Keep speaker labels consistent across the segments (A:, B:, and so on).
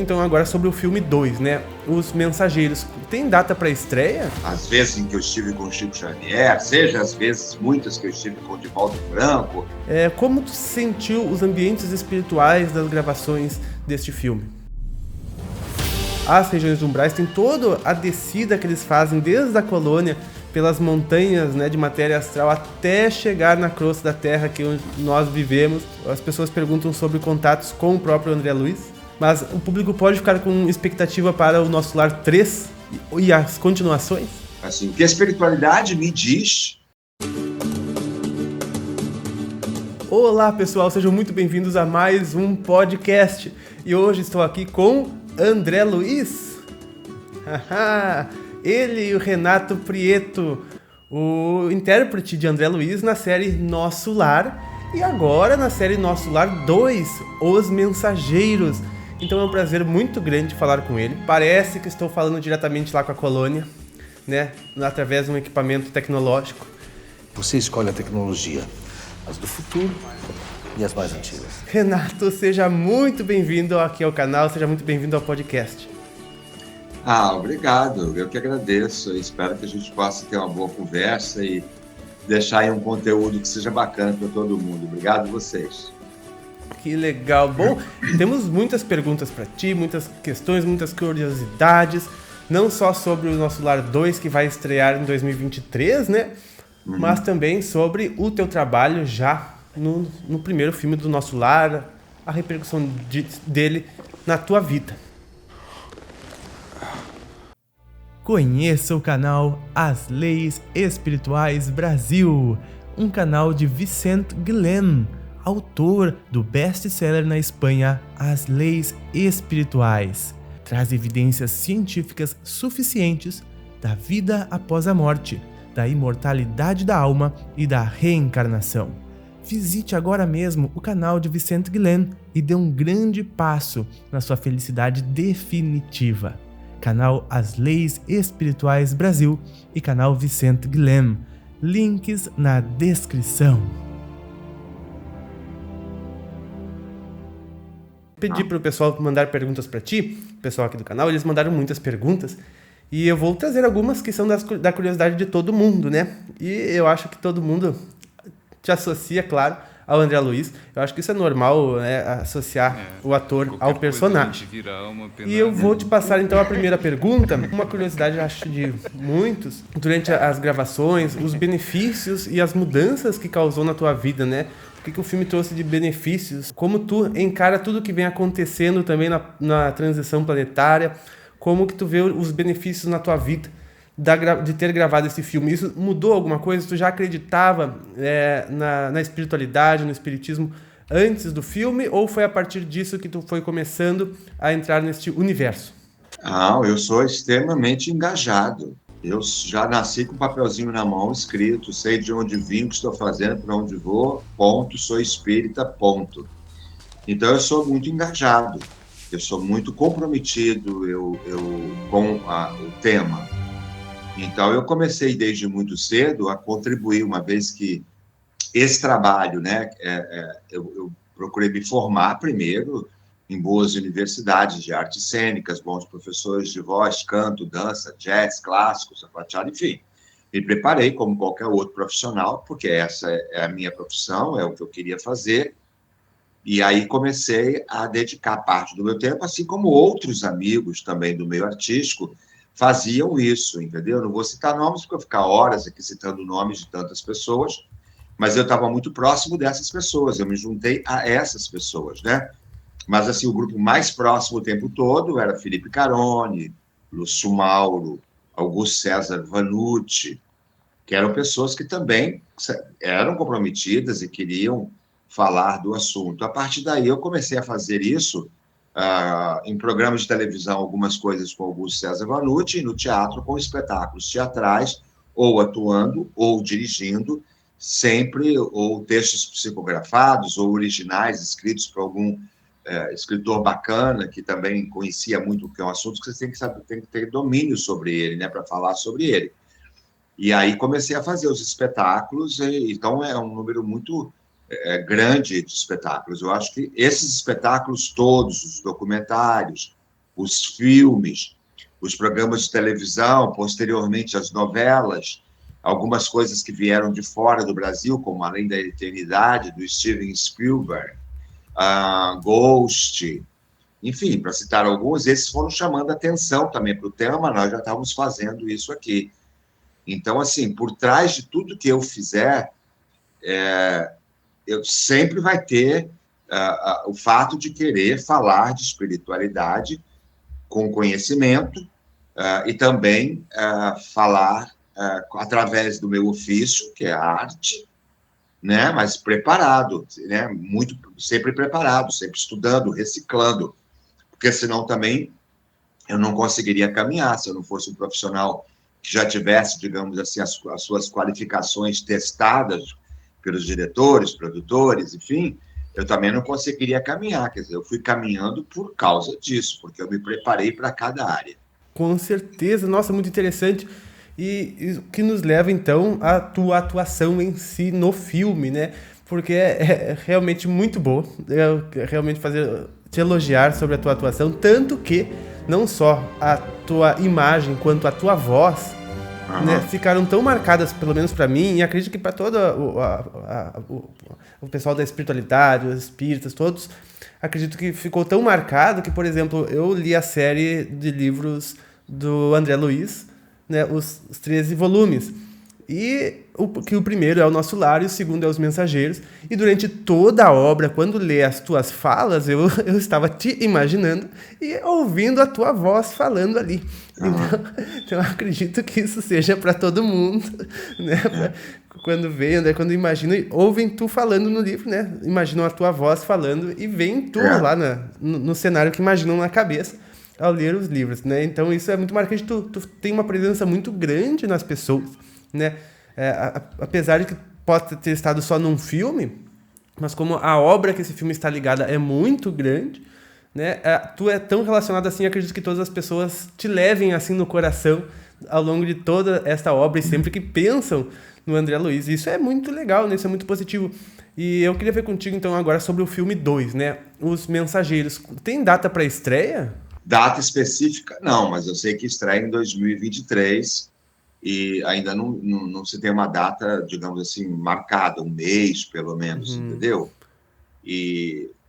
A: Então agora sobre o filme 2, né? Os Mensageiros. Tem data para estreia?
B: As vezes em que eu estive com o Chico Xavier, seja as vezes muitas que eu estive com o Divaldo Franco.
A: Como tu sentiu os ambientes espirituais das gravações deste filme? As regiões umbrais tem toda a descida que eles fazem desde a colônia, pelas montanhas, né, de matéria astral, até chegar na crosta da Terra que nós vivemos. As pessoas perguntam sobre contatos com o próprio André Luiz. Mas o público pode ficar com expectativa para o Nosso Lar 3 e as continuações?
B: Assim, o que a espiritualidade me diz.
A: Olá pessoal, sejam muito bem-vindos a mais um podcast. E hoje estou aqui com André Luiz. Ele e o Renato Prieto, o intérprete de André Luiz na série Nosso Lar. E agora na série Nosso Lar 2, Os Mensageiros. Então é um prazer muito grande falar com ele. Parece que estou falando diretamente lá com a colônia, né? Através de um equipamento tecnológico.
C: Você escolhe a tecnologia, as do futuro e as mais antigas.
A: Renato, seja muito bem-vindo aqui ao canal, seja muito bem-vindo ao podcast.
B: Obrigado. Eu que agradeço. Eu espero que a gente possa ter uma boa conversa e deixar aí um conteúdo que seja bacana para todo mundo. Obrigado a vocês.
A: Que legal. Bom, temos muitas perguntas para ti, muitas questões, muitas curiosidades, não só sobre o Nosso Lar 2, que vai estrear em 2023, né? Mas também sobre o teu trabalho já no primeiro filme do Nosso Lar, a repercussão dele na tua vida. Conheça o canal As Leis Espirituais Brasil, um canal de Vicente Guilhem, autor do best-seller na Espanha As Leis Espirituais. Traz evidências científicas suficientes da vida após a morte, da imortalidade da alma e da reencarnação. Visite agora mesmo o canal de Vicente Guilhem e dê um grande passo na sua felicidade definitiva. Canal As Leis Espirituais Brasil e canal Vicente Guilhem. Links na descrição. Pedi para o pessoal mandar perguntas para ti, o pessoal aqui do canal, eles mandaram muitas perguntas e eu vou trazer algumas que são da curiosidade de todo mundo, né? E eu acho que todo mundo te associa, claro, ao André Luiz. Eu acho que isso é normal, né? Associar o ator ao personagem. E eu vou te passar então a primeira pergunta, uma curiosidade, acho, de muitos, durante as gravações, os benefícios e as mudanças que causou na tua vida, né? O que o filme trouxe de benefícios, como tu encara tudo que vem acontecendo também na transição planetária, como que tu vê os benefícios na tua vida de ter gravado esse filme. Isso mudou alguma coisa? Tu já acreditava na espiritualidade, no espiritismo antes do filme, ou foi a partir disso que tu foi começando a entrar neste universo?
B: Eu sou extremamente engajado. Eu já nasci com um papelzinho na mão, escrito, sei de onde vim, o que estou fazendo, para onde vou, ponto, sou espírita, ponto. Então, eu sou muito engajado, eu sou muito comprometido com o tema. Então, eu comecei desde muito cedo a contribuir, uma vez que esse trabalho, né, eu procurei me formar primeiro em boas universidades de artes cênicas, bons professores de voz, canto, dança, jazz, clássico, sapateado, enfim. Me preparei como qualquer outro profissional, porque essa é a minha profissão, é o que eu queria fazer. E aí comecei a dedicar parte do meu tempo, assim como outros amigos também do meio artístico faziam isso, entendeu? Não vou citar nomes, porque eu vou ficar horas aqui citando nomes de tantas pessoas, mas eu estava muito próximo dessas pessoas, eu me juntei a essas pessoas, né? Mas, assim, o grupo mais próximo o tempo todo era Felipe Carone, Lúcio Mauro, Augusto César Vanucci, que eram pessoas que também eram comprometidas e queriam falar do assunto. A partir daí, eu comecei a fazer isso em programas de televisão, algumas coisas com Augusto César Vanucci, e no teatro com espetáculos teatrais, ou atuando, ou dirigindo, sempre, ou textos psicografados, ou originais, escritos por algum escritor bacana, que também conhecia muito o que é um assunto, que você tem que saber, tem que ter domínio sobre ele, né, para falar sobre ele. E aí comecei a fazer os espetáculos, então é um número muito grande de espetáculos. Eu acho que esses espetáculos todos, os documentários, os filmes, os programas de televisão, posteriormente as novelas, algumas coisas que vieram de fora do Brasil, como Além da Eternidade, do Steven Spielberg, Ghost, enfim, para citar alguns, esses foram chamando atenção também para o tema, nós já estávamos fazendo isso aqui. Então, assim, por trás de tudo que eu fizer, eu sempre vai ter o fato de querer falar de espiritualidade com conhecimento e também falar através do meu ofício, que é a arte, né? Mas preparado, né? Sempre preparado, sempre estudando, reciclando, porque senão também eu não conseguiria caminhar se eu não fosse um profissional que já tivesse, digamos assim, as suas qualificações testadas pelos diretores, produtores, enfim, eu também não conseguiria caminhar. Quer dizer, eu fui caminhando por causa disso, porque eu me preparei para cada área.
A: Com certeza, nossa, muito interessante. E o que nos leva, então, à tua atuação em si no filme, né? Porque é realmente muito bom. Eu realmente te elogiar sobre a tua atuação, tanto que não só a tua imagem quanto a tua voz, né, ficaram tão marcadas, pelo menos para mim, e acredito que para todo o pessoal da espiritualidade, os espíritas, todos, acredito que ficou tão marcado que, por exemplo, eu li a série de livros do André Luiz, né, os 13 volumes. E o primeiro é o Nosso Lar e o segundo é Os Mensageiros. E durante toda a obra, quando lê as tuas falas, eu estava te imaginando e ouvindo a tua voz falando ali. Então eu acredito que isso seja para todo mundo, né? Quando veem, né? Quando imaginam, ouvem tu falando no livro, né? Imaginam a tua voz falando e veem tu lá no cenário que imaginam na cabeça ao ler os livros, né? Então isso é muito marcante. Tu tem uma presença muito grande nas pessoas, né? Apesar de que pode ter estado só num filme, mas como a obra que esse filme está ligada é muito grande, né? Tu é tão relacionado assim, acredito que todas as pessoas te levem assim no coração ao longo de toda esta obra e sempre que pensam no André Luiz. Isso é muito legal, né? Isso é muito positivo. E eu queria ver contigo então agora sobre o filme 2, né? Os Mensageiros. Tem data para estreia?
B: Data específica, não, mas eu sei que estreia em 2023 e ainda não se tem uma data, digamos assim, marcada, um mês, pelo menos, entendeu?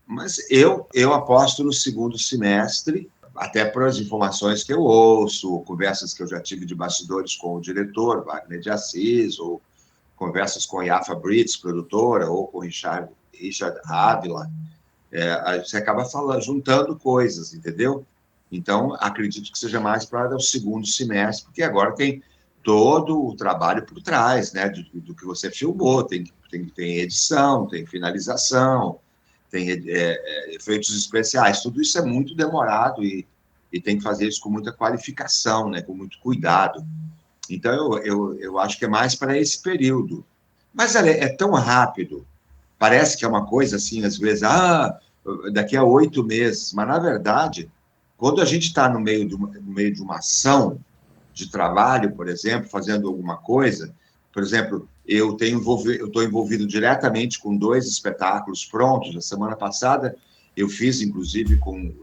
B: Mas eu aposto no segundo semestre, até por as informações que eu ouço, conversas que eu já tive de bastidores com o diretor, Wagner de Assis, ou conversas com Yafa Brits, produtora, ou com Richard Ávila. Você acaba juntando coisas, entendeu? Então, acredito que seja mais para o segundo semestre, porque agora tem todo o trabalho por trás, né, do que você filmou, tem edição, tem finalização, tem efeitos especiais, tudo isso é muito demorado e tem que fazer isso com muita qualificação, né, com muito cuidado. Então, eu acho que é mais para esse período. Mas é tão rápido, parece que é uma coisa assim, às vezes, daqui a 8 meses, mas, na verdade, quando a gente está no meio de uma ação de trabalho, por exemplo, fazendo alguma coisa, por exemplo, eu estou envolvido diretamente com 2 espetáculos prontos. Na semana passada, eu fiz, inclusive, com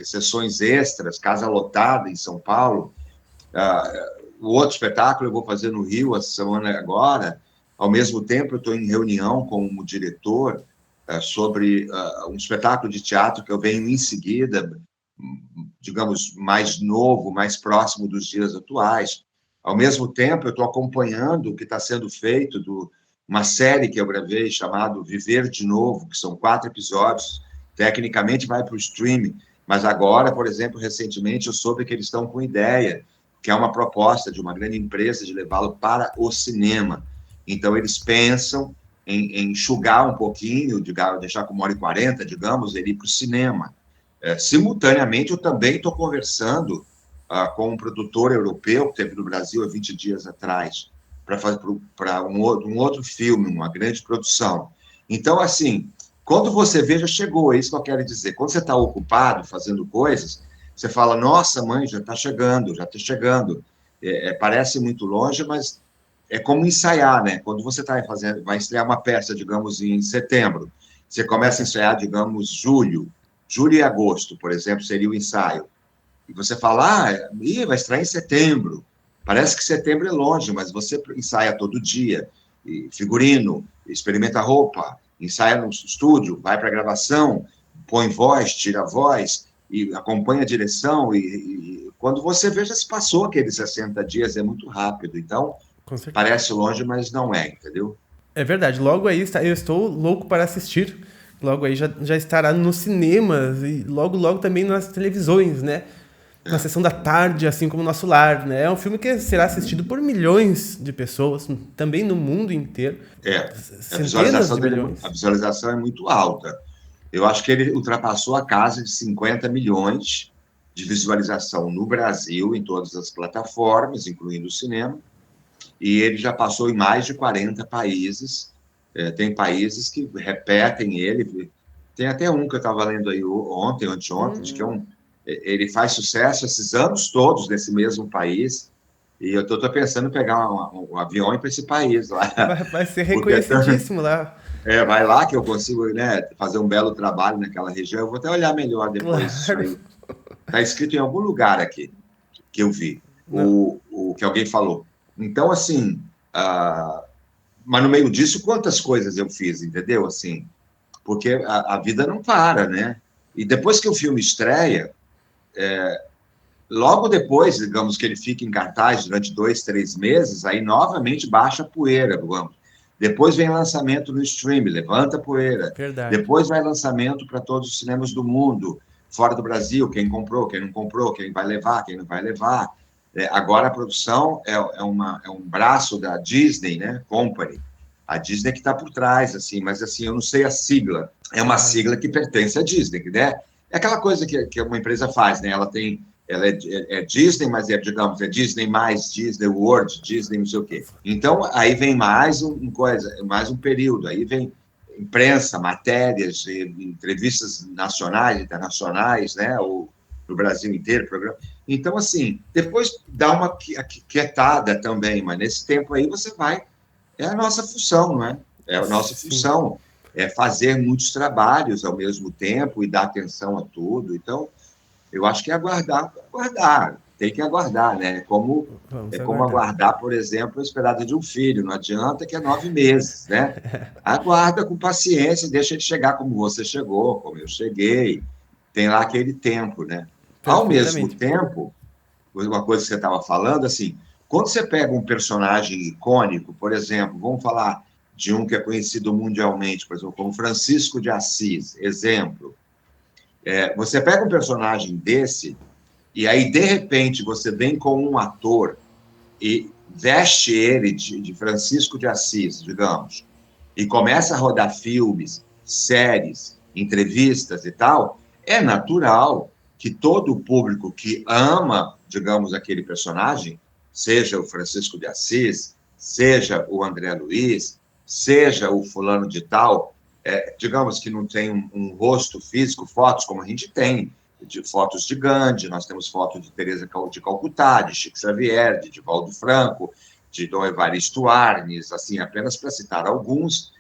B: sessões extras, Casa Lotada, em São Paulo. O outro espetáculo eu vou fazer no Rio, a semana agora. Ao mesmo tempo, eu estou em reunião com o diretor sobre um espetáculo de teatro que eu venho em seguida, digamos, mais novo, mais próximo dos dias atuais. Ao mesmo tempo, eu estou acompanhando o que está sendo feito uma série que eu gravei chamada Viver de Novo, que são 4 episódios, tecnicamente vai para o streaming, mas agora, por exemplo, recentemente eu soube que eles estão com ideia, que é uma proposta de uma grande empresa de levá-lo para o cinema. Então, eles pensam em enxugar um pouquinho, deixar com 1h40, digamos, ele ir para o cinema. Simultaneamente, eu também estou conversando com um produtor europeu que teve no Brasil há 20 dias atrás, para fazer para um outro filme, uma grande produção. Então, assim, quando você vê, já chegou, é isso que eu quero dizer. Quando você está ocupado fazendo coisas, você fala, nossa, mãe, já está chegando, já está chegando. Parece muito longe, mas é como ensaiar, né? Quando você vai estrear uma peça, digamos, em setembro, você começa a ensaiar, digamos, julho e agosto, por exemplo, seria o ensaio. E você fala, vai estrear em setembro. Parece que setembro é longe, mas você ensaia todo dia. E figurino, experimenta roupa, ensaia no estúdio, vai para a gravação, põe voz, tira voz, e acompanha a direção. E quando você vê, já se passou aqueles 60 dias, é muito rápido. Então,
A: Com certeza.
B: parece longe, mas não é, entendeu?
A: É verdade. Logo aí eu estou louco para assistir. Logo aí já estará nos cinemas e logo também nas televisões, né? Na sessão da tarde, assim como o Nosso Lar, né? É um filme que será assistido por milhões de pessoas, também no mundo inteiro. Centenas de milhões.
B: A visualização é muito alta. Eu acho que ele ultrapassou a casa de 50 milhões de visualização no Brasil, em todas as plataformas, incluindo o cinema, e ele já passou em mais de 40 países. Tem países que repetem ele. Tem até um que eu estava lendo aí ontem, anteontem, que ele faz sucesso esses anos todos nesse mesmo país, e eu estou pensando em pegar um avião e ir para esse país lá.
A: Vai ser reconhecidíssimo lá.
B: Vai lá que eu consigo, né, fazer um belo trabalho naquela região. Eu vou até olhar melhor depois.
A: Claro.
B: Está escrito em algum lugar aqui, que eu vi, o que alguém falou. Então, assim, mas no meio disso, quantas coisas eu fiz, entendeu? Assim, porque a vida não para, né? E depois que o filme estreia, logo depois, digamos que ele fica em cartaz durante 2, 3 meses, aí novamente baixa a poeira, digamos. Depois vem lançamento no stream, levanta a poeira.
A: Verdade.
B: Depois vai lançamento para todos os cinemas do mundo, fora do Brasil, quem comprou, quem não comprou, quem vai levar, quem não vai levar. Agora a produção é um braço da Disney, né? Company. A Disney que está por trás, assim, mas assim, eu não sei a sigla. É uma sigla que pertence à Disney, né? É aquela coisa que uma empresa faz, né? Ela é Disney, mas digamos, é Disney mais Disney World, Disney não sei o quê. Então, aí vem mais mais um período, aí vem imprensa, matérias, entrevistas nacionais, internacionais, né? No Brasil inteiro, programa. Então, assim, depois dá uma quietada também, mas nesse tempo aí você vai... É a nossa função, não é? É a nossa função. É fazer muitos trabalhos ao mesmo tempo e dar atenção a tudo. Então, eu acho que é aguardar. Tem que aguardar, né? Como aguardar, por exemplo, a esperada de um filho. Não adianta que é 9 meses, né? Aguarda com paciência, deixa ele chegar como você chegou, como eu cheguei. Tem lá aquele tempo, né? Ao mesmo tempo, uma coisa que você estava falando, assim, quando você pega um personagem icônico, por exemplo, vamos falar de um que é conhecido mundialmente, por exemplo, como Francisco de Assis, exemplo. Você pega um personagem desse e aí, de repente, você vem com um ator e veste ele de Francisco de Assis, digamos, e começa a rodar filmes, séries, entrevistas e tal, é natural que todo o público que ama, digamos, aquele personagem, seja o Francisco de Assis, seja o André Luiz, seja o fulano de tal, digamos que não tem um rosto físico, fotos como a gente tem, de fotos de Gandhi, nós temos fotos de Teresa de Calcutá, de Chico Xavier, de Divaldo Franco, de Dom Evaristo Arnes, assim, apenas para citar alguns.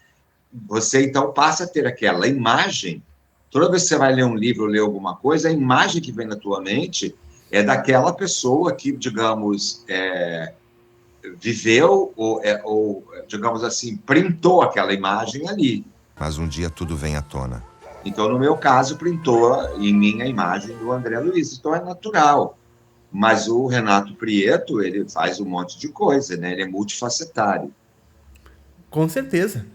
B: Você, então, passa a ter aquela imagem. Toda vez que você vai ler um livro ou ler alguma coisa, a imagem que vem na tua mente é daquela pessoa que, digamos, viveu ou, digamos assim, printou aquela imagem ali.
D: Mas um dia tudo vem à tona.
B: Então, no meu caso, printou em mim a imagem do André Luiz. Então, é natural. Mas o Renato Prieto, ele faz um monte de coisa, né? Ele é multifacetário.
A: Com certeza.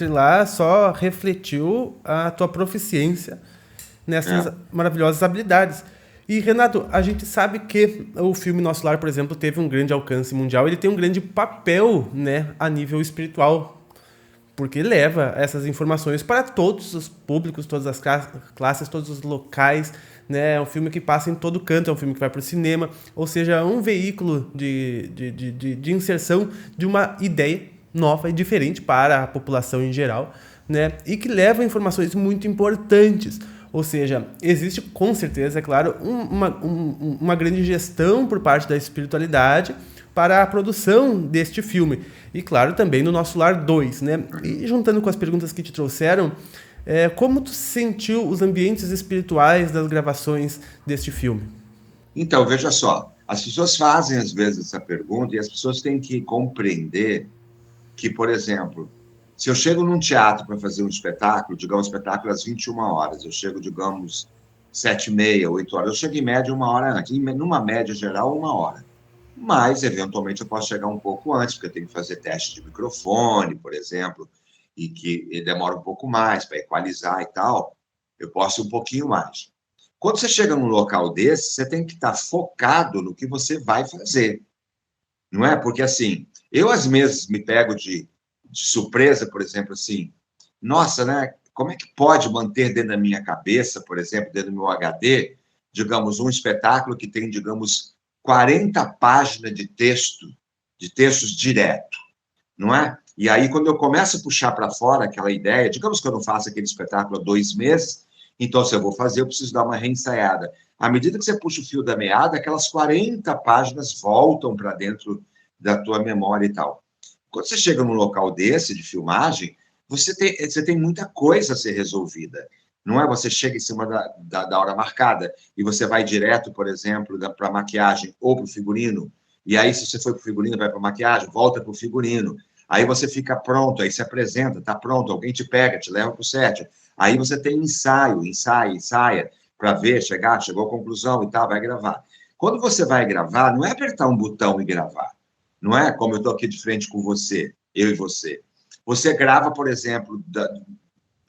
A: Lá só refletiu a tua proficiência nessas maravilhosas habilidades. E, Renato, a gente sabe que o filme Nosso Lar, por exemplo, teve um grande alcance mundial. Ele tem um grande papel, né, a nível espiritual, porque leva essas informações para todos os públicos, todas as classes, todos os locais, né? É um filme que passa em todo canto, é um filme que vai para o cinema, ou seja, é um veículo de inserção de uma ideia nova e diferente para a população em geral, né? E que leva informações muito importantes. Ou seja, existe com certeza, é claro, uma grande gestão por parte da espiritualidade para a produção deste filme. E claro, também no Nosso Lar 2, né? E juntando com as perguntas que te trouxeram, como tu sentiu os ambientes espirituais das gravações deste filme?
B: Então, veja só, as pessoas fazem, às vezes, essa pergunta e as pessoas têm que compreender que, por exemplo, se eu chego num teatro para fazer um espetáculo, digamos, um espetáculo às 21 horas, eu chego, digamos, 7h30, 8 horas, eu chego em média 1 hora antes, numa média geral, 1 hora. Mas, eventualmente, eu posso chegar um pouco antes, porque eu tenho que fazer teste de microfone, por exemplo, e que ele demora um pouco mais para equalizar e tal, eu posso ir um pouquinho mais. Quando você chega num local desse, você tem que estar focado no que você vai fazer, não é? Porque, assim, eu, às vezes, me pego de surpresa, por exemplo, assim, nossa, né? Como é que pode manter dentro da minha cabeça, por exemplo, dentro do meu HD, digamos, um espetáculo que tem, digamos, 40 páginas de textos direto, não é? E aí, quando eu começo a puxar para fora aquela ideia, digamos que eu não faço aquele espetáculo há 2 meses, então, se eu vou fazer, eu preciso dar uma reensaiada. À medida que você puxa o fio da meada, aquelas 40 páginas voltam para dentro da tua memória e tal. Quando você chega num local desse, de filmagem, você tem muita coisa a ser resolvida. Não é? Você chega em cima da hora marcada e você vai direto, por exemplo, para a maquiagem ou para o figurino. E aí, se você foi para o figurino, vai para a maquiagem, volta para o figurino. Aí você fica pronto, aí se apresenta, está pronto, alguém te pega, te leva para o set. Aí você tem ensaia, para ver, chegou à conclusão e tal, vai gravar. Quando você vai gravar, não é apertar um botão e gravar. Não é como eu estou aqui de frente com você, eu e você. Você grava, por exemplo,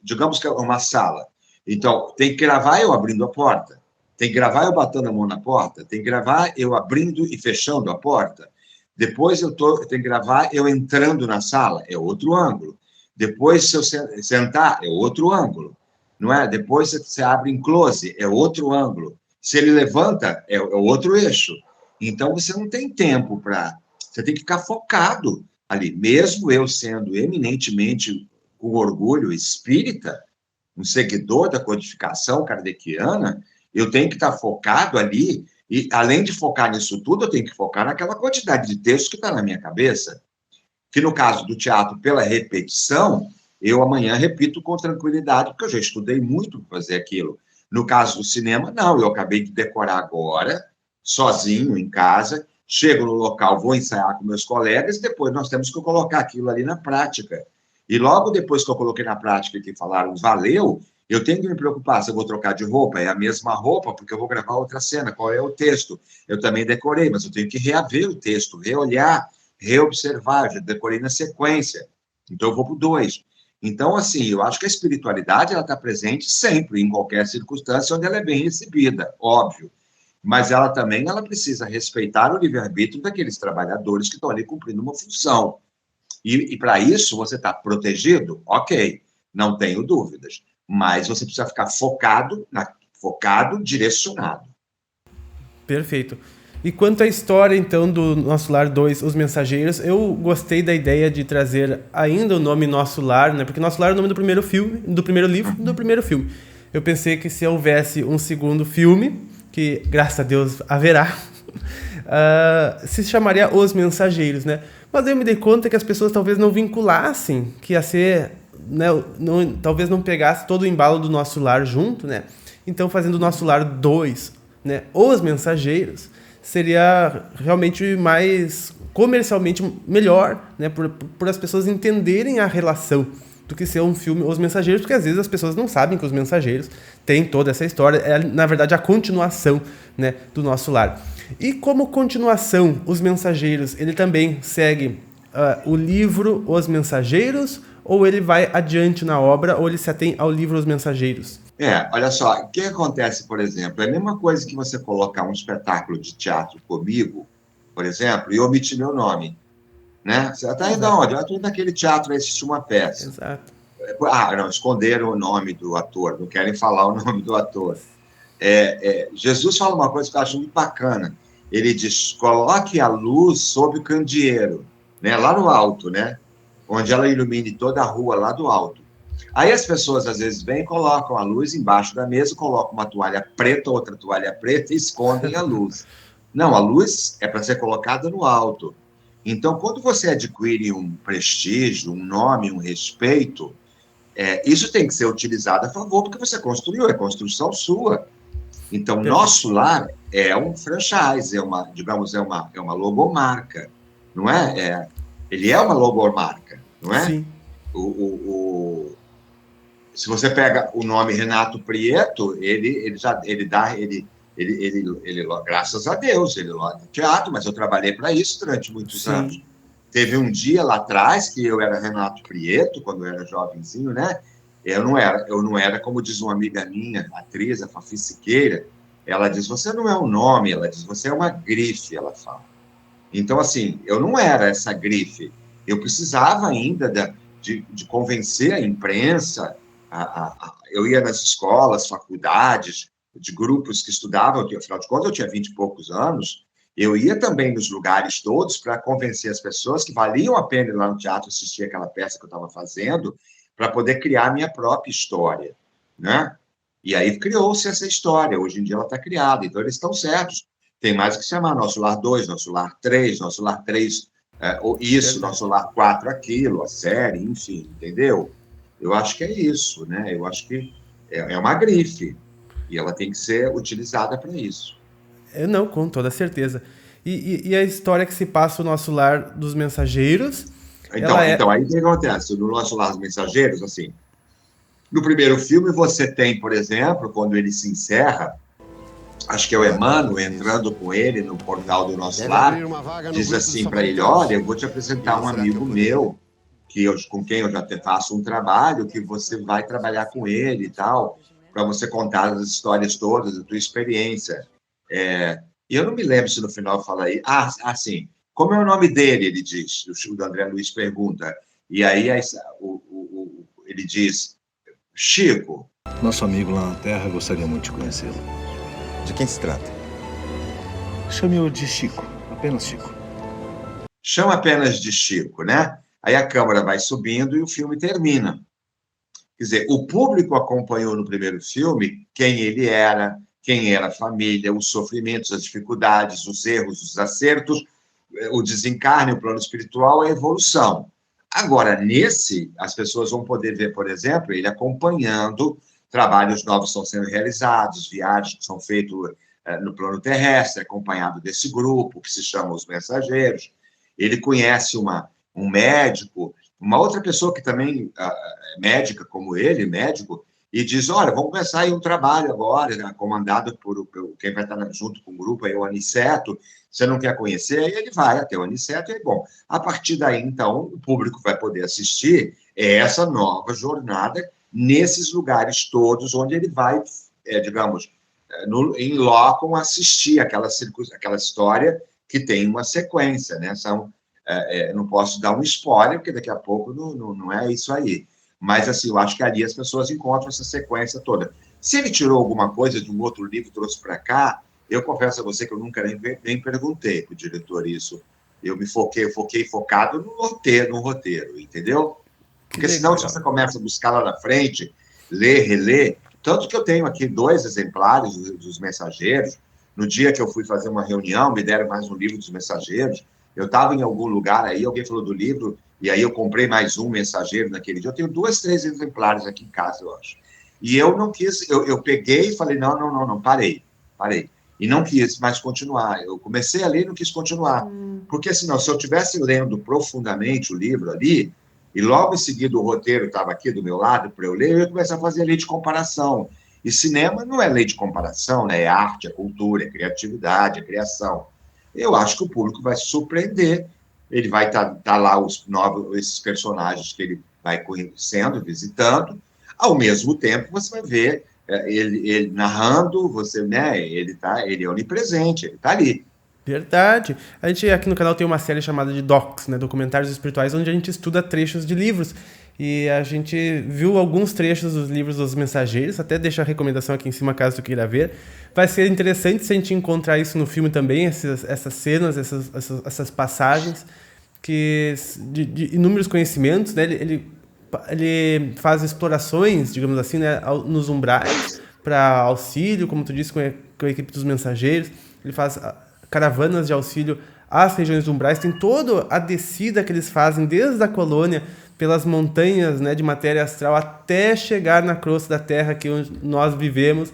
B: digamos que é uma sala. Então, tem que gravar eu abrindo a porta. Tem que gravar eu batendo a mão na porta. Tem que gravar eu abrindo e fechando a porta. Depois eu tenho que gravar eu entrando na sala, é outro ângulo. Depois, se eu sentar, é outro ângulo. Não é? Depois você abre em close, é outro ângulo. Se ele levanta, é outro eixo. Então, você não tem tempo para... Você tem que ficar focado ali. Mesmo eu sendo eminentemente, com orgulho, espírita, um seguidor da codificação kardeciana, eu tenho que estar focado ali, e além de focar nisso tudo, eu tenho que focar naquela quantidade de texto que está na minha cabeça. Que no caso do teatro, pela repetição, eu amanhã repito com tranquilidade, porque eu já estudei muito para fazer aquilo. No caso do cinema, não, eu acabei de decorar agora, sozinho, em casa, chego no local, vou ensaiar com meus colegas, e depois nós temos que colocar aquilo ali na prática. E logo depois que eu coloquei na prática e que falaram, valeu, eu tenho que me preocupar se eu vou trocar de roupa, é a mesma roupa, porque eu vou gravar outra cena, qual é o texto? Eu também decorei, mas eu tenho que reaver o texto, reolhar, reobservar, já decorei na sequência, então eu vou para o 2. Então, assim, eu acho que a espiritualidade ela está presente sempre, em qualquer circunstância onde ela é bem recebida, óbvio, mas ela também ela precisa respeitar o livre-arbítrio daqueles trabalhadores que estão ali cumprindo uma função. E para isso, você está protegido? Ok, não tenho dúvidas, mas você precisa ficar focado, direcionado.
A: Perfeito. E quanto à história, então, do Nosso Lar 2, Os Mensageiros, eu gostei da ideia de trazer ainda o nome Nosso Lar, né? Porque Nosso Lar é o nome do primeiro filme, do primeiro livro e do primeiro filme. Eu pensei que se houvesse um segundo filme, que, graças a Deus, haverá, se chamaria Os Mensageiros, né? Mas eu me dei conta que as pessoas talvez não vinculassem, que ia ser, né? Talvez não pegasse todo o embalo do Nosso Lar junto, né? Então, fazendo o Nosso Lar 2, né? Os Mensageiros, seria realmente mais comercialmente melhor, né? Por as pessoas entenderem a relação do que ser um filme Os Mensageiros, porque às vezes as pessoas não sabem que Os Mensageiros têm toda essa história, é na verdade a continuação, né, do Nosso Lar. E como continuação, Os Mensageiros, ele também segue o livro Os Mensageiros, ou ele vai adiante na obra, ou ele se atém ao livro Os Mensageiros?
B: Olha só, o que acontece, por exemplo, é a mesma coisa que você colocar um espetáculo de teatro comigo, por exemplo, e omitir meu nome, né? Você está indo aonde? Eu estou naquele teatro, assistir uma peça.
A: Exato.
B: Não, esconderam o nome do ator, não querem falar o nome do ator. Jesus fala uma coisa que eu acho muito bacana. Ele diz, coloque a luz sob o candeeiro, né? Lá no alto, né? Onde ela ilumine toda a rua lá do alto. Aí as pessoas, às vezes, vêm e colocam a luz embaixo da mesa, colocam uma toalha preta, outra toalha preta e escondem a luz. Não, a luz é para ser colocada no alto. Então, quando você adquire um prestígio, um nome, um respeito, isso tem que ser utilizado a favor, porque você construiu, é construção sua. Então,
A: Perfeito.
B: nosso lar é um franchise, digamos, é uma logomarca, não é? Ele é uma logomarca, não é?
A: Sim.
B: Se você pega o nome Renato Prieto, graças a Deus, ele logra teatro, mas eu trabalhei para isso durante muitos anos.
A: Sim.
B: Teve um dia lá atrás que eu era Renato Prieto, quando eu era jovenzinho, né? Eu não era, como diz uma amiga minha, atriz, a Fafi Siqueira, ela diz, você não é um nome, ela diz, você é uma grife, ela fala. Então, assim, eu não era essa grife. Eu precisava ainda de convencer a imprensa. Eu ia nas escolas, faculdades, de grupos que estudavam, afinal de contas, eu tinha 20 e poucos anos. Eu ia também nos lugares todos para convencer as pessoas que valiam a pena ir lá no teatro assistir aquela peça que eu estava fazendo, para poder criar a minha própria história, né? E aí criou-se essa história. Hoje em dia ela está criada. Então, eles estão certos. Tem mais o que se chamar Nosso Lar 2, Nosso Lar 3, Nosso Lar 3, isso, Nosso Lar 4, aquilo, a série, enfim, entendeu? Eu acho que é isso, né? Eu acho que é uma grife e ela tem que ser utilizada para isso.
A: Não, com toda certeza. E a história que se passa o Nosso Lar dos Mensageiros...
B: Então, aí o que acontece? No Nosso Lar dos Mensageiros, assim, no primeiro filme você tem, por exemplo, quando ele se encerra, acho que é o Emmanuel entrando com ele no portal do Nosso Lar, diz assim para ele, olha, eu vou te apresentar um amigo meu, com quem eu já faço um trabalho, que você vai trabalhar com ele e tal, para você contar as histórias todas, a tua experiência. E eu não me lembro se no final fala aí, sim, como é o nome dele, ele diz, o André Luiz pergunta, e aí ele diz, Chico.
C: Nosso amigo lá na Terra gostaria muito de conhecê-lo.
D: De quem se trata?
C: Chame-o de Chico, apenas Chico.
B: Chama apenas de Chico, né? Aí a câmera vai subindo e o filme termina. Quer dizer, o público acompanhou no primeiro filme quem ele era, quem era a família, os sofrimentos, as dificuldades, os erros, os acertos, o desencarne, o plano espiritual, a evolução. Agora, as pessoas vão poder ver, por exemplo, ele acompanhando trabalhos novos que estão sendo realizados, viagens que são feitas no plano terrestre, acompanhado desse grupo, que se chama Os Mensageiros. Ele conhece um médico, uma outra pessoa que também é médica como ele, médico, e diz, olha, vamos começar aí um trabalho agora, né, comandado por quem vai estar junto com o grupo, aí o Aniceto, você não quer conhecer? Aí ele vai até o Aniceto, e bom, a partir daí, então, o público vai poder assistir essa nova jornada nesses lugares todos onde ele vai, digamos, em loco assistir aquela história que tem uma sequência, né? Não posso dar um spoiler, porque daqui a pouco não é isso aí. Mas, assim, eu acho que ali as pessoas encontram essa sequência toda. Se ele tirou alguma coisa de um outro livro e trouxe para cá, eu confesso a você que eu nunca nem perguntei para o diretor isso. Eu foquei focado no roteiro, entendeu? Porque senão, se você começa a buscar lá na frente, ler, reler, tanto que eu tenho aqui 2 exemplares dos Mensageiros. No dia que eu fui fazer uma reunião, me deram mais um livro dos Mensageiros. Eu estava em algum lugar aí, alguém falou do livro, e aí eu comprei mais um Mensageiro naquele dia. Eu tenho 2, 3 exemplares aqui em casa, eu acho. E eu não quis, eu peguei e falei, não, parei. E não quis mais continuar. Eu comecei a ler e não quis continuar. Porque, senão, se eu estivesse lendo profundamente o livro ali, e logo em seguida o roteiro estava aqui do meu lado para eu ler, eu ia começar a fazer lei de comparação. E cinema não é lei de comparação, né? É arte, é cultura, é criatividade, é criação. Eu acho que o público vai se surpreender. Ele vai estar lá esses personagens que ele vai conhecendo, visitando. Ao mesmo tempo, você vai ver ele narrando, ele é onipresente, ele está ali.
A: Verdade. A gente aqui no canal tem uma série chamada de Docs, né, Documentários Espirituais, onde a gente estuda trechos de livros. E a gente viu alguns trechos dos livros dos Mensageiros, até deixa a recomendação aqui em cima caso tu queira ver. Vai ser interessante se a gente encontrar isso no filme também, essas cenas, essas passagens de inúmeros conhecimentos, né? Ele faz explorações, digamos assim, né, nos umbrais para auxílio, como tu disse, com a equipe dos Mensageiros. Ele faz caravanas de auxílio às regiões umbrais. Tem toda a descida que eles fazem desde a colônia, pelas montanhas, né, de matéria astral, até chegar na crosta da Terra que nós vivemos,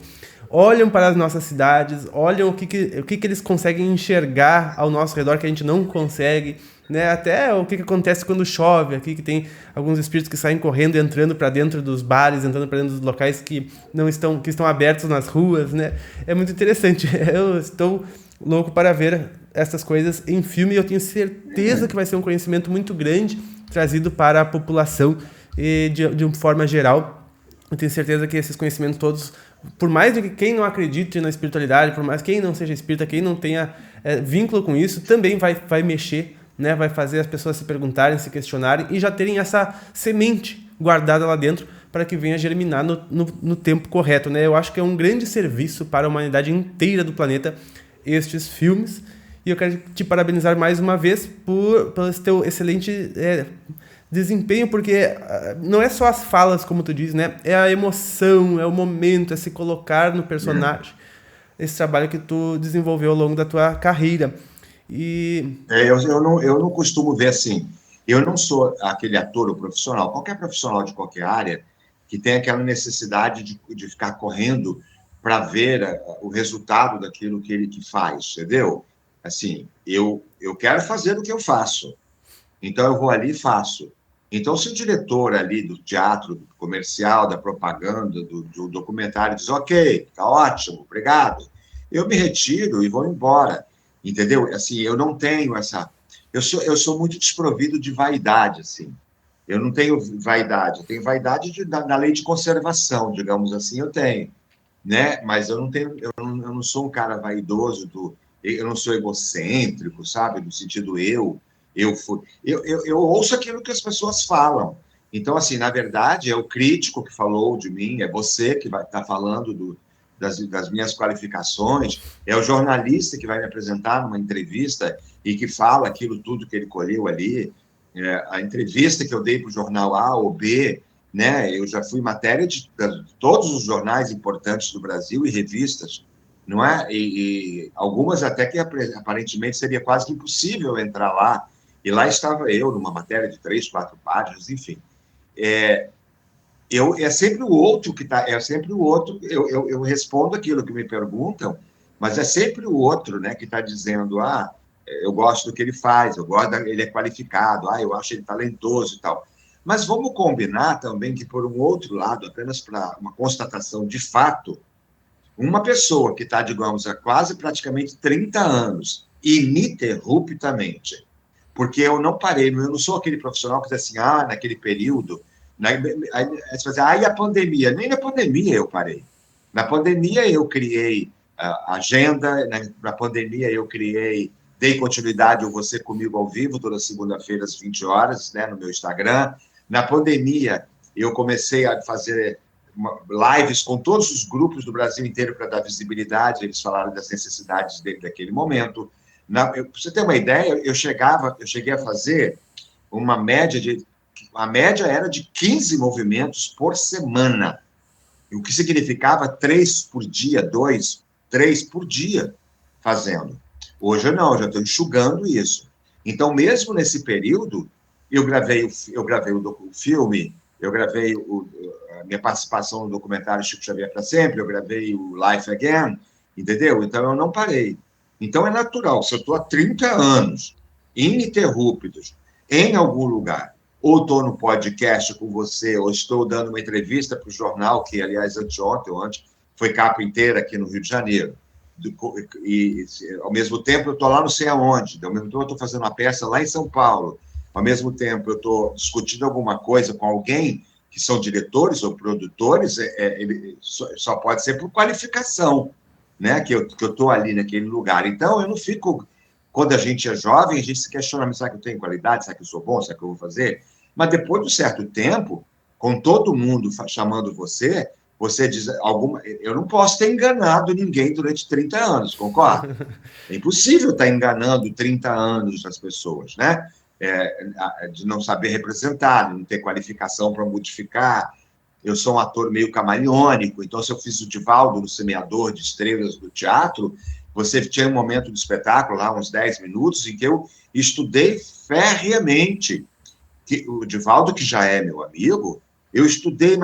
A: olham para as nossas cidades, olham o que eles conseguem enxergar ao nosso redor que a gente não consegue, né? Até o que acontece quando chove aqui, que tem alguns espíritos que saem correndo, entrando para dentro dos bares, entrando para dentro dos locais que estão abertos nas ruas, né? É muito interessante. Eu estou louco para ver essas coisas em filme e eu tenho certeza que vai ser um conhecimento muito grande trazido para a população e de uma forma geral. Eu tenho certeza que esses conhecimentos todos, por mais do que quem não acredite na espiritualidade, por mais quem não seja espírita, quem não tenha vínculo com isso, também vai mexer, né? Vai fazer as pessoas se perguntarem, se questionarem e já terem essa semente guardada lá dentro para que venha germinar no tempo correto, né? Eu acho que é um grande serviço para a humanidade inteira do planeta estes filmes. E eu quero te parabenizar mais uma vez pelo teu excelente desempenho, porque não é só as falas, como tu diz, né? É a emoção, é o momento, é se colocar no personagem. Esse trabalho que tu desenvolveu ao longo da tua carreira. E...
B: eu não costumo ver assim. Eu não sou aquele ator ou profissional, qualquer profissional de qualquer área, que tem aquela necessidade de ficar correndo para ver o resultado daquilo que ele faz, entendeu? Assim, eu quero fazer o que eu faço, então eu vou ali e faço. Então, se o diretor ali do teatro, do comercial, da propaganda, do documentário diz, ok, tá ótimo, obrigado, eu me retiro e vou embora, entendeu? Assim, eu não tenho essa... Eu sou muito desprovido de vaidade, assim. Eu não tenho vaidade, eu tenho vaidade da lei de conservação, digamos assim, eu tenho, né? Mas eu não sou um cara vaidoso, eu não sou egocêntrico, sabe? No sentido eu ouço aquilo que as pessoas falam. Então, assim, na verdade, é o crítico que falou de mim, é você que vai estar falando das minhas qualificações, é o jornalista que vai me apresentar numa entrevista e que fala aquilo tudo que ele colheu ali, a entrevista que eu dei para o jornal A ou B, né? Eu já fui matéria de todos os jornais importantes do Brasil e revistas, não é? E algumas até que aparentemente seria quase impossível entrar lá. E lá estava eu, numa matéria de 3, 4 páginas, enfim. É sempre o outro que está, é sempre o outro. Eu respondo aquilo que me perguntam, mas é sempre o outro, né, que está dizendo, eu gosto do que ele faz, ele é qualificado, eu acho ele talentoso e tal. Mas vamos combinar também que, por um outro lado, apenas para uma constatação de fato, uma pessoa que está, digamos, há quase praticamente 30 anos, ininterruptamente, porque eu não parei, eu não sou aquele profissional que diz assim, naquele período, aí você fala, e a pandemia? Nem na pandemia eu parei. Na pandemia eu criei agenda, na pandemia eu dei continuidade ao Você Comigo ao Vivo, toda segunda-feira às 20 horas, né, no meu Instagram. Na pandemia eu comecei a fazer lives com todos os grupos do Brasil inteiro para dar visibilidade, eles falaram das necessidades dele daquele momento. Para você ter uma ideia, eu cheguei a fazer uma média a média era de 15 movimentos por semana, o que significava 3 por dia, 3 por dia fazendo. Hoje não, eu já estou enxugando isso. Então, mesmo nesse período, eu gravei o filme, eu gravei a minha participação no documentário Chico Xavier para Sempre, eu gravei o Life Again, entendeu? Então, eu não parei. Então, é natural, se eu estou há 30 anos, ininterruptos, em algum lugar, ou estou no podcast com você, ou estou dando uma entrevista para o jornal, que, aliás, anteontem ou antes, foi capa inteira aqui no Rio de Janeiro. E, ao mesmo tempo, eu estou lá não sei aonde, ao mesmo tempo, eu estou fazendo uma peça lá em São Paulo, ao mesmo tempo, eu estou discutindo alguma coisa com alguém que são diretores ou produtores, só pode ser por qualificação, né? Que eu estou ali naquele lugar. Então, eu não fico... Quando a gente é jovem, a gente se questiona, será que eu tenho qualidade? Será que eu sou bom? Será que eu vou fazer? Mas depois de um certo tempo, com todo mundo chamando você diz eu não posso ter enganado ninguém durante 30 anos, concorda? É impossível estar enganando 30 anos as pessoas, né? De não saber representar, de não ter qualificação para modificar. Eu sou um ator meio camaleônico, então se eu fiz o Divaldo no Semeador de Estrelas do teatro, você tinha um momento do espetáculo, lá uns 10 minutos, em que eu estudei ferreamente. O Divaldo, que já é meu amigo, eu estudei,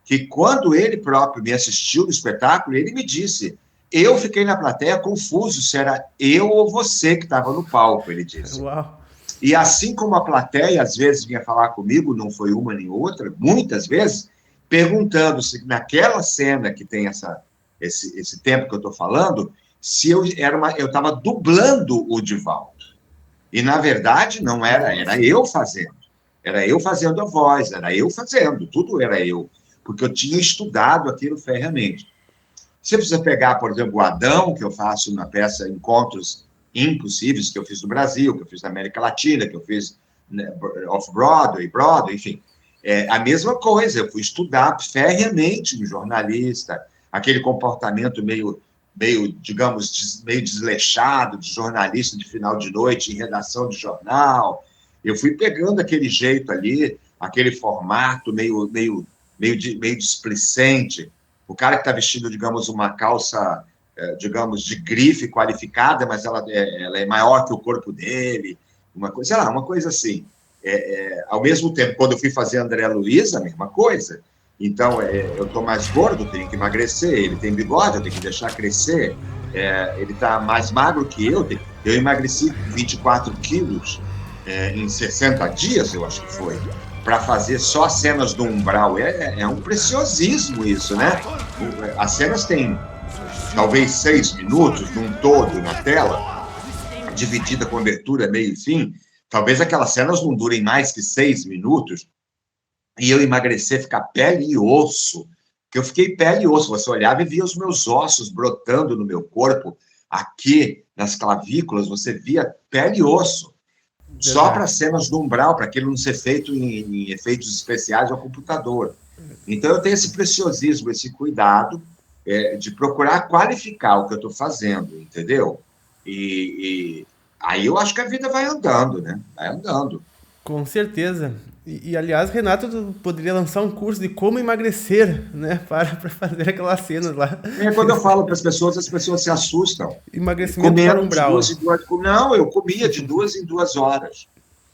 B: que quando ele próprio me assistiu no espetáculo, ele me disse, eu fiquei na plateia confuso se era eu ou você que estava no palco, ele disse.
A: Uau.
B: E assim como a plateia às vezes vinha falar comigo, não foi uma nem outra, muitas vezes, perguntando se naquela cena que tem esse tempo que eu estou falando, se eu estava dublando o Divaldo. E, na verdade, não era eu fazendo. Era eu fazendo a voz, era eu fazendo, tudo era eu. Porque eu tinha estudado aquilo ferreamente. Você precisa pegar, por exemplo, o Adão, que eu faço na peça Encontros Impossíveis, que eu fiz no Brasil, que eu fiz na América Latina, que eu fiz off-Broadway, Broadway, enfim. É a mesma coisa, eu fui estudar ferreamente no jornalista, aquele comportamento meio, digamos, meio desleixado de jornalista de final de noite em redação de jornal. Eu fui pegando aquele jeito ali, aquele formato meio displicente. O cara que está vestindo, digamos, uma calça, digamos, de grife qualificada, mas ela é maior que o corpo dele, uma coisa, sei lá, uma coisa assim. Ao mesmo tempo, quando eu fui fazer André Luiz, a mesma coisa. Então, eu estou mais gordo, tenho que emagrecer, ele tem bigode, eu tenho que deixar crescer, ele está mais magro que eu emagreci 24 quilos em 60 dias, eu acho que foi, para fazer só cenas do umbral. É um preciosismo isso, né? As cenas têm talvez 6 minutos num todo na tela, dividida com abertura, meio e fim. Talvez aquelas cenas não durem mais que 6 minutos, e eu emagrecer, ficar pele e osso, que eu fiquei pele e osso. Você olhava e via os meus ossos brotando no meu corpo, aqui nas clavículas, você via pele e osso. Só para cenas do umbral, para aquilo não ser feito em efeitos especiais ao computador. Então, eu tenho esse preciosismo, esse cuidado de procurar qualificar o que eu estou fazendo, entendeu? E aí eu acho que a vida vai andando, né? Vai andando.
A: Com certeza. Aliás, Renato, tu poderia lançar um curso de como emagrecer, né? Para fazer aquelas cenas lá.
B: Quando eu falo para as pessoas se assustam.
A: Emagrecimento para umbral.
B: Não, eu comia de 2 em 2 horas.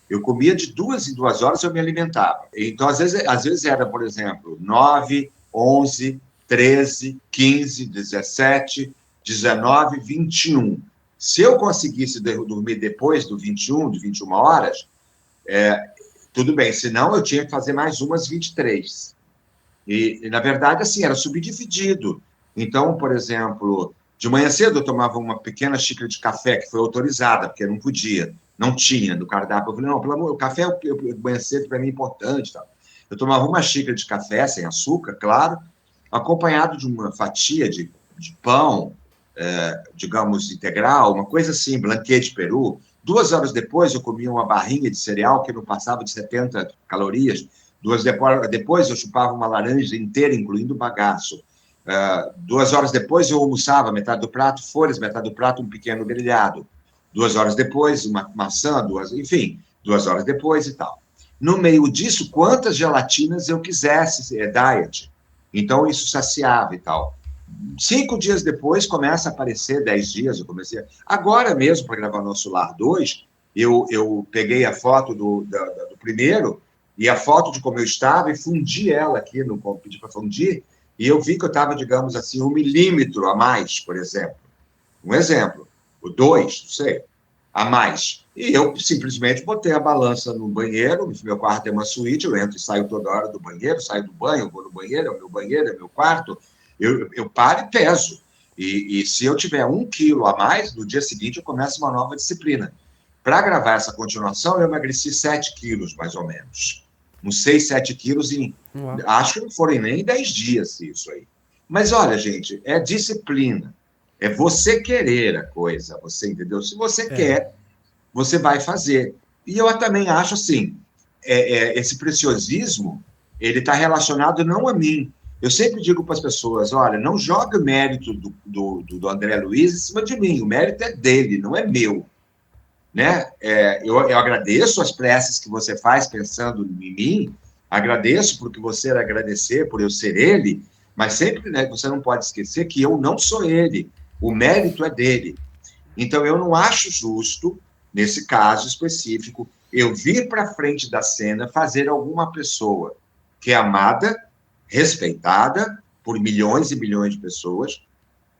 B: Eu comia de 2 em 2 horas, eu me alimentava. Então, às vezes era, por exemplo, 9, 11, 13, 15, 17, 19, 21. Se eu conseguisse dormir depois do 21, de 21 horas, tudo bem, senão eu tinha que fazer mais umas 23. E, na verdade, assim, era subdividido. Então, por exemplo, de manhã cedo eu tomava uma pequena xícara de café, que foi autorizada, porque eu não podia, não tinha no cardápio. Eu falei, não, pelo amor, o café, de manhã cedo, para mim, é importante. Tal. Eu tomava uma xícara de café, sem açúcar, claro, acompanhado de uma fatia de pão, digamos, integral, uma coisa assim, blanquê de peru. 2 horas depois, eu comia uma barrinha de cereal que não passava de 70 calorias. 2 horas depois, eu chupava uma laranja inteira, incluindo o bagaço. 2 horas depois, eu almoçava metade do prato folhas, metade do prato um pequeno grelhado. 2 horas depois, uma maçã, 2 horas depois e tal. No meio disso, quantas gelatinas eu quisesse, diet. Então, isso saciava e tal. 5 dias depois, começa a aparecer, 10 dias, eu comecei... Agora mesmo, para gravar Nosso Lar 2, eu peguei a foto do primeiro e a foto de como eu estava e fundi ela aqui, pedi para fundir, e eu vi que eu estava, digamos assim, 1 milímetro a mais, por exemplo. Um exemplo. O 2, não sei, a mais. E eu simplesmente botei a balança no banheiro, meu quarto é uma suíte, eu entro e saio toda hora do banheiro, saio do banho, vou no banheiro, é meu quarto, eu paro e peso. E se eu tiver 1 quilo a mais, no dia seguinte eu começo uma nova disciplina. Para gravar essa continuação, eu emagreci 7 quilos, mais ou menos. Uns 6, 7 quilos em... Uau. Acho que não foram nem 10 dias isso aí. Mas olha, gente, é disciplina. É você querer a coisa, você entendeu? Se você quer, você vai fazer. E eu também acho assim, esse preciosismo, ele está relacionado não a mim. Eu sempre digo para as pessoas, olha, não joga o mérito do André Luiz em cima de mim, o mérito é dele, não é meu. Né? Eu agradeço as preces que você faz pensando em mim, agradeço porque você era agradecer, por eu ser ele, mas sempre, né, você não pode esquecer que eu não sou ele, o mérito é dele. Então, eu não acho justo, nesse caso específico, eu vir para frente da cena fazer alguma pessoa que é amada respeitada por milhões e milhões de pessoas,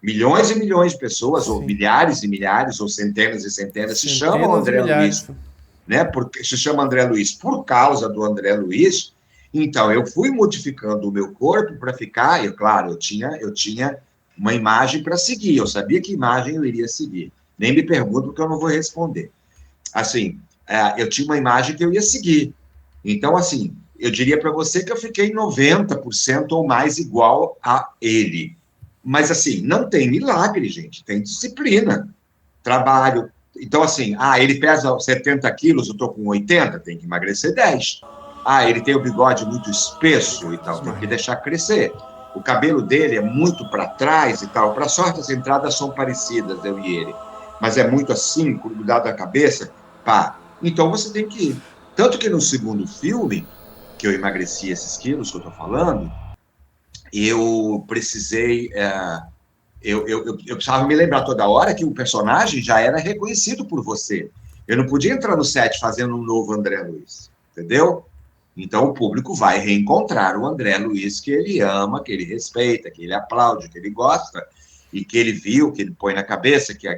B: milhões e milhões de pessoas,
A: Sim.
B: ou milhares e milhares, ou centenas e centenas, se chamam
A: Centenas de
B: André
A: milhares.
B: Luiz, né? Porque se chama André Luiz por causa do André Luiz. Então, eu fui modificando o meu corpo para ficar, claro, eu tinha uma imagem para seguir, eu sabia que imagem eu iria seguir. Nem me pergunto, porque eu não vou responder. Assim, eu tinha uma imagem que eu ia seguir. Então, assim, eu diria para você que eu fiquei 90% ou mais igual a ele. Mas, assim, não tem milagre, gente, tem disciplina, trabalho. Então, assim, ele pesa 70 quilos, eu estou com 80, tem que emagrecer 10. Ele tem o bigode muito espesso e tal, tem que deixar crescer. O cabelo dele é muito para trás e tal. Para sorte, as entradas são parecidas, eu e ele. Mas é muito assim, grudado na cabeça, pá. Então você tem que ir. Tanto que no segundo filme, que eu emagreci esses quilos que eu estou falando, eu precisei. Eu precisava me lembrar toda hora que o personagem já era reconhecido por você. Eu não podia entrar no set fazendo um novo André Luiz, entendeu? Então o público vai reencontrar o André Luiz que ele ama, que ele respeita, que ele aplaude, que ele gosta, e que ele viu, que ele põe na cabeça, que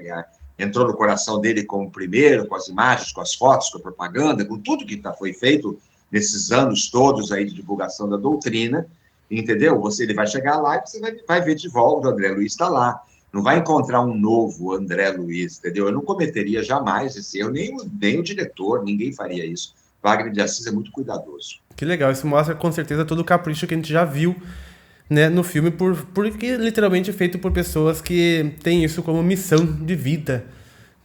B: entrou no coração dele como primeiro, com as imagens, com as fotos, com a propaganda, com tudo que foi feito nesses anos todos aí de divulgação da doutrina, entendeu? Ele vai chegar lá e você vai ver de volta, o André Luiz está lá. Não vai encontrar um novo André Luiz, entendeu? Eu não cometeria jamais esse erro, nem o diretor, ninguém faria isso. Wagner de Assis é muito cuidadoso.
A: Que legal, isso mostra com certeza todo o capricho que a gente já viu, né, no filme, porque literalmente é feito por pessoas que têm isso como missão de vida,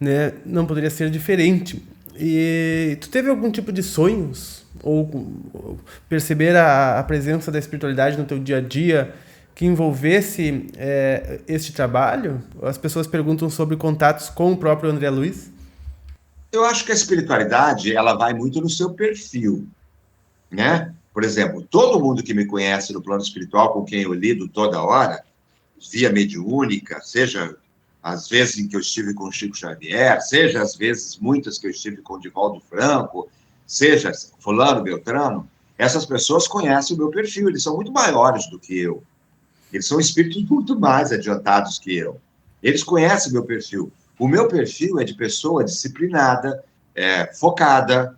A: né? Não poderia ser diferente. E tu teve algum tipo de sonhos? Ou perceber a presença da espiritualidade no teu dia a dia que envolvesse este trabalho? As pessoas perguntam sobre contatos com o próprio André Luiz.
B: Eu acho que a espiritualidade, ela vai muito no seu perfil, né? Por exemplo, todo mundo que me conhece no plano espiritual, com quem eu lido toda hora, via mediúnica, seja as vezes em que eu estive com o Chico Xavier, seja as vezes muitas que eu estive com o Divaldo Franco, seja fulano, Beltrano, essas pessoas conhecem o meu perfil, eles são muito maiores do que eu. Eles são espíritos muito mais adiantados que eu. Eles conhecem o meu perfil. O meu perfil é de pessoa disciplinada, focada,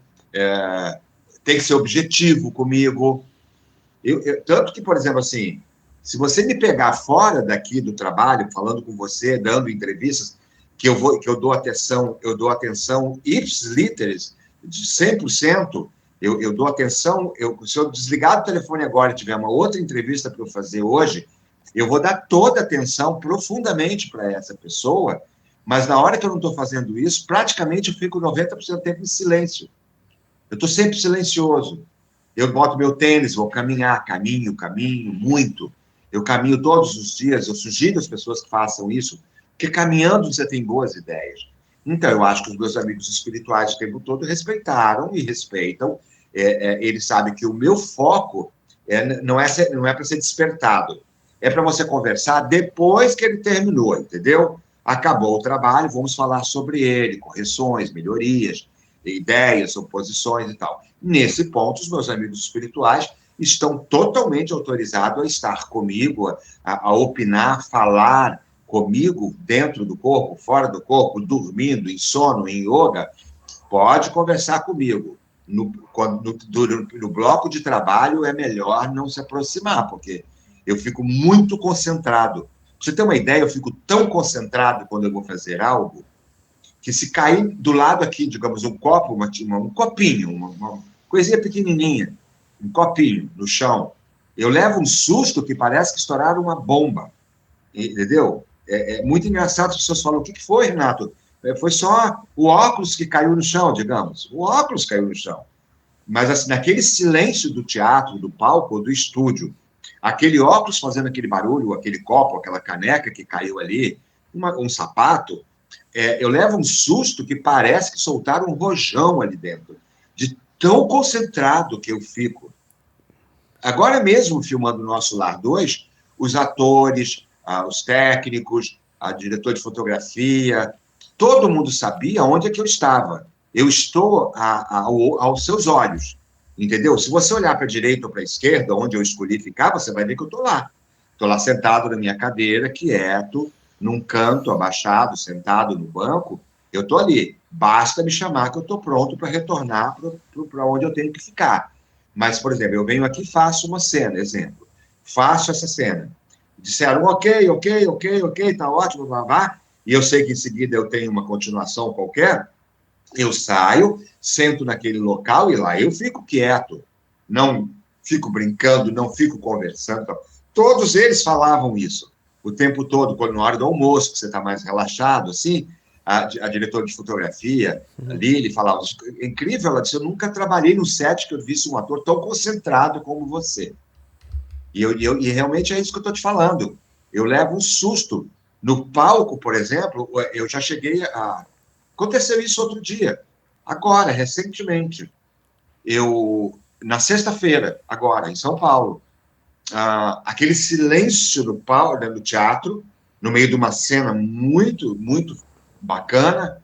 B: tem que ser objetivo comigo. Tanto que, por exemplo, assim, se você me pegar fora daqui do trabalho, falando com você, dando entrevistas, que eu dou atenção ipsis literis, de 100%, eu dou atenção, se eu desligar o telefone agora e tiver uma outra entrevista para eu fazer hoje, eu vou dar toda a atenção profundamente para essa pessoa, mas na hora que eu não estou fazendo isso, praticamente eu fico 90% do tempo em silêncio. Eu estou sempre silencioso. Eu boto meu tênis, vou caminhar, caminho muito. Eu caminho todos os dias, eu sugiro às pessoas que façam isso, porque caminhando você tem boas ideias. Então, eu acho que os meus amigos espirituais o tempo todo respeitaram e respeitam. Eles sabem que o meu foco não é para ser despertado, é para você conversar depois que ele terminou, entendeu? Acabou o trabalho, vamos falar sobre ele, correções, melhorias, ideias, oposições e tal. Nesse ponto, os meus amigos espirituais estão totalmente autorizados a estar comigo, a opinar, falar comigo dentro do corpo, fora do corpo, dormindo, em sono, em yoga. Pode conversar comigo. No bloco de trabalho é melhor não se aproximar, porque eu fico muito concentrado. Pra você ter uma ideia, eu fico tão concentrado quando eu vou fazer algo, que se cair do lado aqui, digamos, um copo, um copinho, uma coisinha pequenininha, um copinho no chão, eu levo um susto que parece que estouraram uma bomba, entendeu? É muito engraçado, as pessoas falam, o que foi, Renato? Foi só o óculos que caiu no chão, digamos. O óculos caiu no chão. Mas, assim, naquele silêncio do teatro, do palco ou do estúdio, aquele óculos fazendo aquele barulho, aquele copo, aquela caneca que caiu ali, um sapato, eu levo um susto que parece que soltaram um rojão ali dentro, de tão concentrado que eu fico. Agora mesmo, filmando o Nosso Lar 2, os atores, os técnicos, a diretor de fotografia, todo mundo sabia onde é que eu estava. Eu estou aos seus olhos. entendeu? Se você olhar para a direita ou para a esquerda, onde eu escolhi ficar, você vai ver que eu estou lá. Estou lá sentado na minha cadeira, quieto, num canto, abaixado, sentado no banco, eu estou ali. Basta me chamar que eu estou pronto para retornar para onde eu tenho que ficar. Mas, por exemplo, eu venho aqui e faço uma cena, exemplo. Faço essa cena. Disseram, ok, tá ótimo, blá, blá, e eu sei que em seguida eu tenho uma continuação qualquer, eu saio, sento naquele local e lá eu fico quieto. Não fico brincando, não fico conversando. Todos eles falavam isso o tempo todo, quando na hora do almoço, que você está mais relaxado, assim, a diretora de fotografia, a Lili, falava, é incrível, ela disse, eu nunca trabalhei no set que eu visse um ator tão concentrado como você. E realmente é isso que eu estou te falando. Eu levo um susto. No palco, por exemplo, eu já cheguei a... Aconteceu isso outro dia, agora, recentemente. Na sexta-feira, agora, em São Paulo, aquele silêncio no palco, no teatro, no meio de uma cena muito, muito bacana,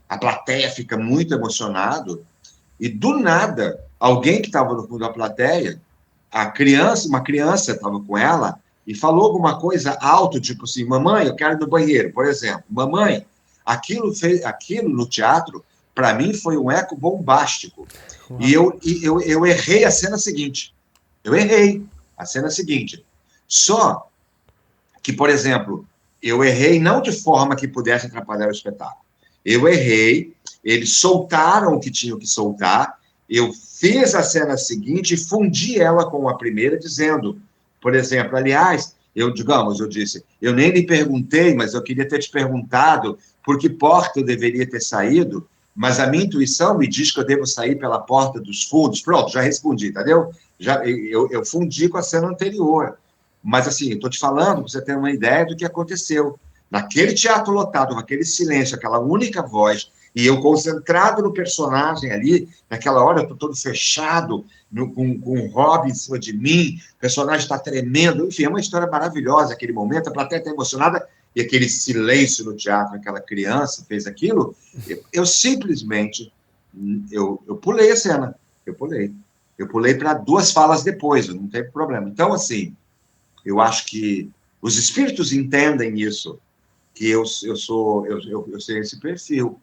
B: a plateia fica muito emocionado, e do nada, alguém que estava no fundo da plateia, uma criança estava com ela, e falou alguma coisa alto, tipo assim, mamãe, eu quero ir no banheiro, por exemplo. Mamãe, aquilo no teatro, para mim, foi um eco bombástico. Uau. E eu errei a cena seguinte. Eu errei a cena seguinte. Só que, por exemplo, eu errei não de forma que pudesse atrapalhar o espetáculo. Eu errei, eles soltaram o que tinham que soltar, eu fiz a cena seguinte e fundi ela com a primeira, dizendo, por exemplo, aliás, eu disse, eu nem lhe perguntei, mas eu queria ter te perguntado por que porta eu deveria ter saído, mas a minha intuição me diz que eu devo sair pela porta dos fundos. Pronto, já respondi, entendeu? Eu fundi com a cena anterior. Mas, assim, eu estou te falando para você ter uma ideia do que aconteceu. Naquele teatro lotado, naquele silêncio, aquela única voz, e eu concentrado no personagem ali, naquela hora eu estou todo fechado, com o Rob em cima de mim, o personagem está tremendo, enfim, é uma história maravilhosa aquele momento, a plateia está emocionada, e aquele silêncio no teatro, aquela criança fez aquilo, eu simplesmente, eu pulei a cena, eu pulei para 2 falas depois, não teve problema. Então, assim, eu acho que os espíritos entendem isso, que eu sei esse perfil,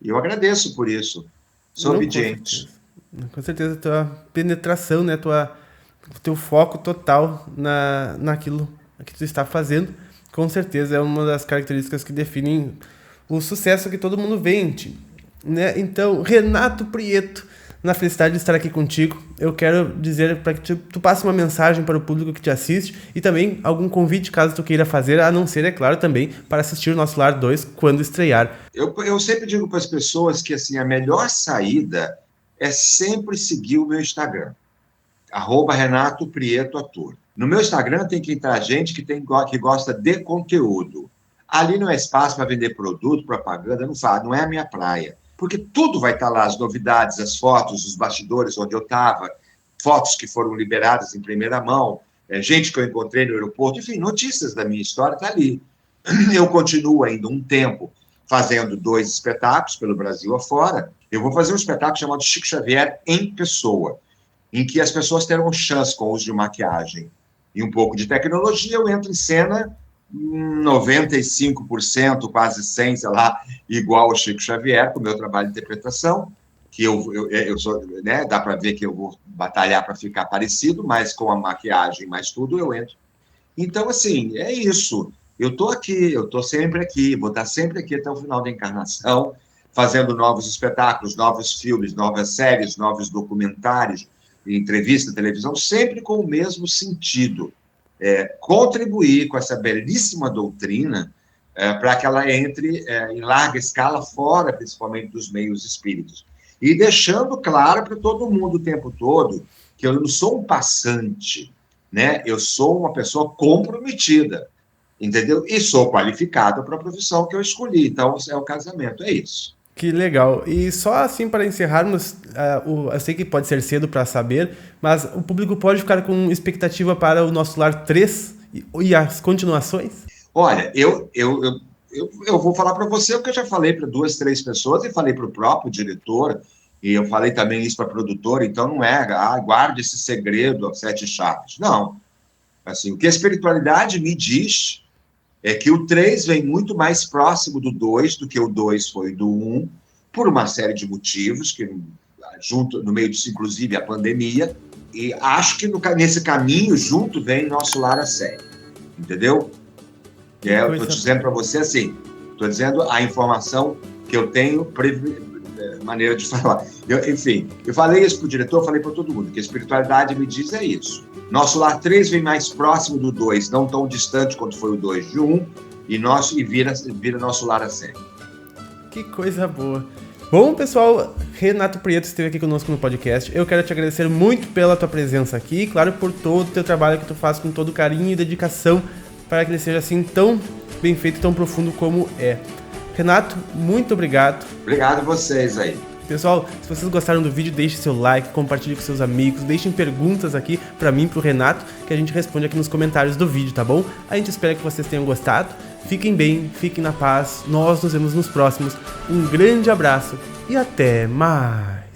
B: e eu agradeço por isso, sou obediente.
A: Com certeza, tua penetração, né, teu foco total naquilo que tu está fazendo, com certeza é uma das características que definem o sucesso que todo mundo vê em ti, né? Então, Renato Prieto, na felicidade de estar aqui contigo, eu quero dizer para que tu passe uma mensagem para o público que te assiste e também algum convite, caso tu queira fazer, a não ser, é claro, também para assistir o Nosso Lar 2 quando estrear.
B: Eu sempre digo para as pessoas que assim, a melhor saída é sempre seguir o meu Instagram, @Renato Prieto Ator. No meu Instagram tem que entrar gente que gosta de conteúdo. Ali não é espaço para vender produto, propaganda, não é a minha praia. Porque tudo vai estar lá, as novidades, as fotos, os bastidores onde eu estava, fotos que foram liberadas em primeira mão, gente que eu encontrei no aeroporto, enfim, notícias da minha história está ali. Eu continuo ainda um tempo fazendo 2 espetáculos pelo Brasil afora. Eu vou fazer um espetáculo chamado Chico Xavier em Pessoa, em que as pessoas terão chance com o uso de maquiagem e um pouco de tecnologia. Eu entro em cena 95%, quase 100%, sei lá, igual ao Chico Xavier, com o meu trabalho de interpretação, que eu sou, né, dá para ver que eu vou batalhar para ficar parecido, mas com a maquiagem, mais tudo, eu entro. Então, assim, é isso. Eu estou aqui, eu estou sempre aqui, vou estar sempre aqui até o final da encarnação, fazendo novos espetáculos, novos filmes, novas séries, novos documentários, entrevista, televisão, sempre com o mesmo sentido. Contribuir com essa belíssima doutrina para que ela entre em larga escala fora, principalmente dos meios espíritos. E deixando claro para todo mundo o tempo todo que eu não sou um passante, né? Eu sou uma pessoa comprometida, entendeu? E sou qualificado para a profissão que eu escolhi. Então, é o casamento, é isso.
A: Que legal. E só assim para encerrarmos, eu sei que pode ser cedo para saber, mas o público pode ficar com expectativa para o Nosso Lar 3 e as continuações?
B: Olha, eu vou falar para você o que eu já falei para 2, 3 pessoas e falei para o próprio diretor E eu falei também isso para a produtora, então não é, guarde esse segredo, 7 chaves. Não. Assim, o que a espiritualidade me diz é que o 3 vem muito mais próximo do 2 do que o 2 foi do 1, por uma série de motivos, que junto, no meio disso, inclusive, a pandemia, e acho que nesse caminho, junto, vem Nosso Lar a Sério. Entendeu? Eu estou dizendo para você assim, estou dizendo a informação que eu tenho, maneira de falar. Enfim, eu falei isso para o diretor, falei para todo mundo, que a espiritualidade me diz é isso. Nosso Lar 3 vem mais próximo do 2, não tão distante quanto foi o 2 de 1, e vira Nosso Lar a Sério.
A: Que coisa boa. Bom, pessoal, Renato Prieto esteve aqui conosco no podcast. Eu quero te agradecer muito pela tua presença aqui e, claro, por todo o teu trabalho que tu faz com todo carinho e dedicação para que ele seja assim tão bem feito e tão profundo como é. Renato, muito obrigado.
B: Obrigado a vocês aí.
A: Pessoal, se vocês gostaram do vídeo, deixe seu like, compartilhe com seus amigos, deixem perguntas aqui pra mim e pro Renato, que a gente responde aqui nos comentários do vídeo, tá bom? A gente espera que vocês tenham gostado. Fiquem bem, fiquem na paz. Nós nos vemos nos próximos. Um grande abraço e até mais!